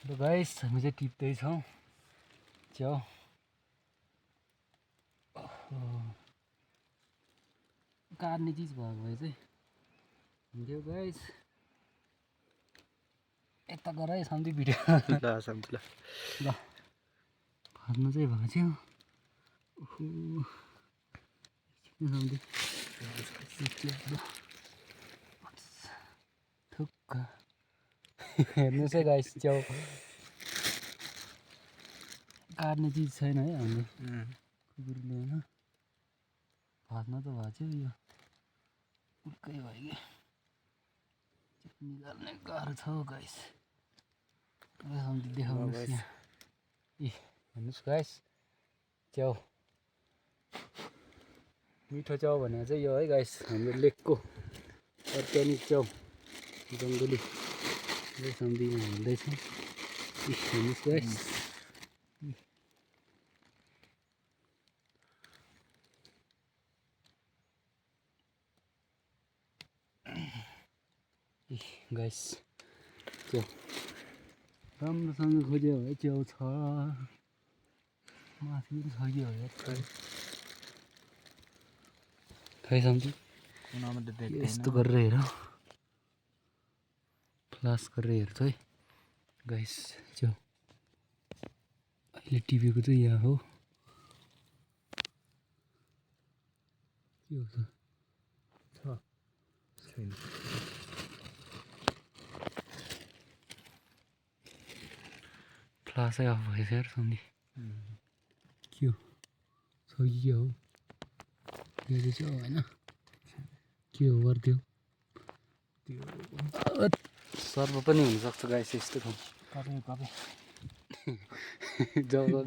ल गाइस हामी चाहिँ टिप्दैछौँ च्याउ। काट्ने चिज भएको भए चाहिँ हुन्थ्यो गाइस। यता गर है सन्धि भिडियो ल फाट्नु चाहिँ भएको थियो। थुक्क हेर्नुहोस् है गाइस च्याउ काट्ने चिज छैन है हामीले कुकुरले होइन फाट्न त भएको थियो यो उल्कै भयो कि निकाल्ने गाह्रो छ गाइस। देखाउनुहोस् यहाँ ए हेर्नुहोस् गाइस च्याउ मिठो च्याउ भनेको चाहिँ यो है गाइस हाम्रो लेकको अर्ग्यानिक च्याउ जङ्गली सन्धिमा हाल्दैछ। हेर्नुहोस् गाइस गाइस च्याउ राम्रोसँग खोज्यो है च्याउ छ माथि पनि छ कि हो खै सम्झि यस्तो गरेर हेर फ्लास गरेर हेर्छु है गाइस च्याउ अहिले टिपेको चाहिँ यहाँ हो के हो त छैन फ्लासै अफ भएछ यार सन्धि के हो छ कि के हो यो चाहिँ होइन के हो गरिदियो सर्व पनि हुनसक्छ गाइस यस्तो ठाउँ जग्गा